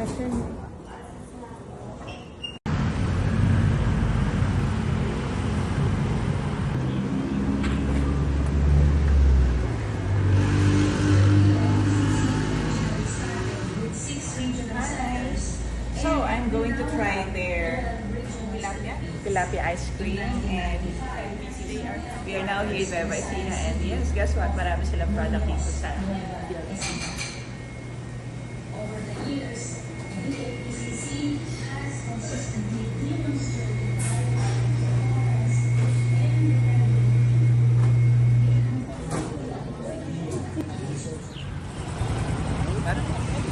So I'm going to try their tilapia ice cream, and we are now here in Nueva Ecija, and yes, guess what? Marami silang product dito sa over the years, PCC has consistently demonstrated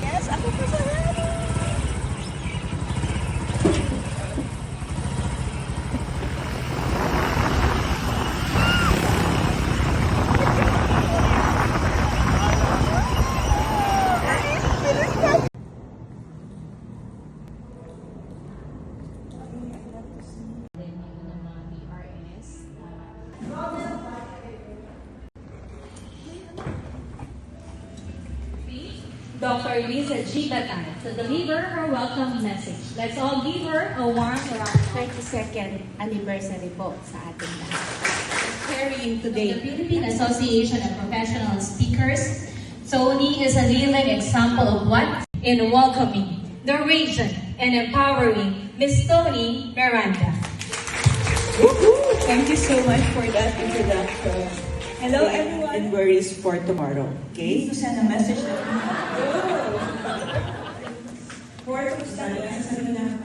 yes, ako po sa Dr. Lisa G. Batan to deliver her welcome message. Let's all give her a warm round. 22nd anniversary po sa ating lahat. Carrying The today. Philippine Association of Professional Speakers, Tony is a living example of what? In welcoming, nourising, and empowering Miss Tony Miranda. Thank you so much for that introduction. Hello everyone, and worries for tomorrow. Okay? To send a message na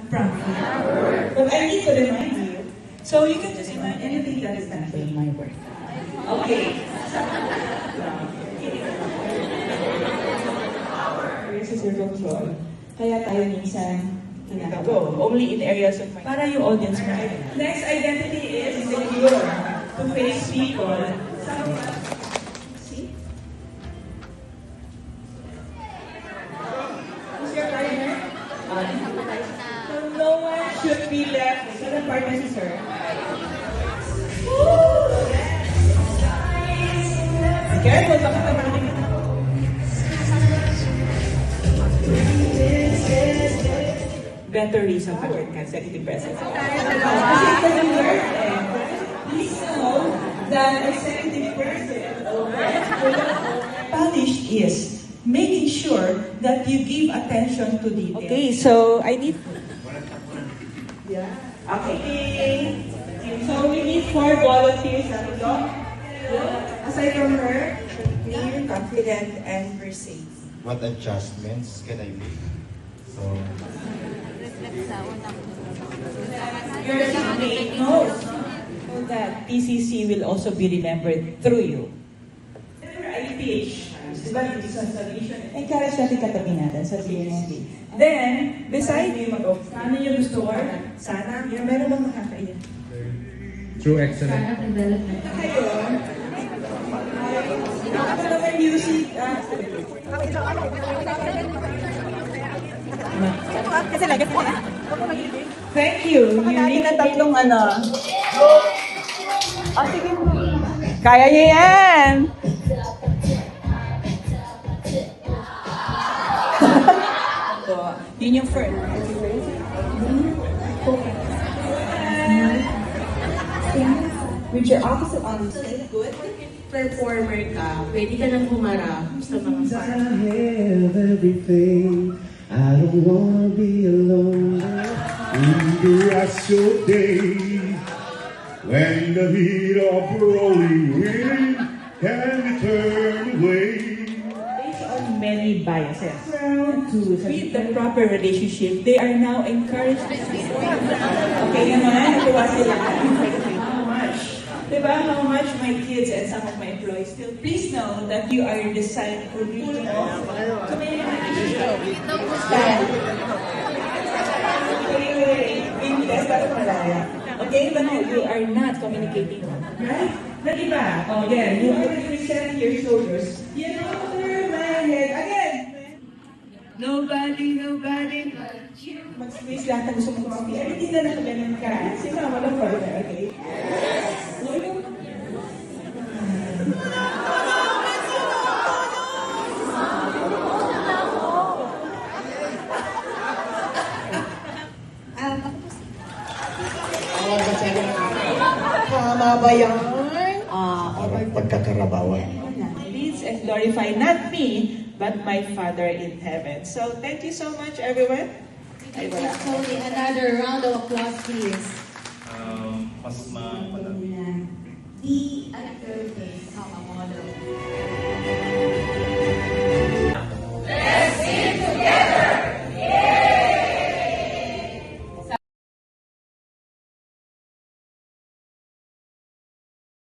from here. But I need to remind you, so you can just imagine anything that is done in my work. Okay. This is your control. Kaya tayo minsan go only in areas of para yung audience mo. Next identity is secure to face people. See? Who's your partner? So no one should be left. So the partner is her. Careful, baka pamarin ka. Better reason for your consecutive presence. Kasi it doesn't work. Please know that executive person punished is making sure that you give attention to detail. Okay, so I need... Yeah. Okay. So we need 4 volunteers. Aside from her, clear, confident, and safe. What adjustments can I make? So, Your teammate knows so that PCC will also be remembered through you. IPH, diba yung isang solution? Encourage natin katabi natin sa BNSD. Then, beside you, ano yung gusto ko? Sana, yung meron bang makakaiya? True excellent. Kayo, ako naman music, thank you. Natin na tatlong ano. Oh, sige po. Kaya niyo yan. So, yun yung first. with your opposite on good performer ka, pwede ka nang humarap sa mga I have everything. I don't wanna be alone in the rest of days when the heat of rolling wind can be turned away. Based on many biases, to with the proper relationship, they are now encouraged. Okay naman, natuwa sila. How much? Diba, how much my kids and some of my employees feel. Please know that you are designed to really okay, but no, you are not communicating. Right? Na diba? Oh, yeah. You already present your shoulders. You know, turn my head. Again. Nobody but you. Mag-squeeze lahat na gusto mong kumampi. Everything na nakaganon ka. Sinama lang partner, okay? ba yan? Parang pagkakarabawan. Leads and glorify not me, but my Father in heaven. So thank you so much, everyone. Ay, wala. Tony, another round of applause, please. Pasma pala. The actor is a model.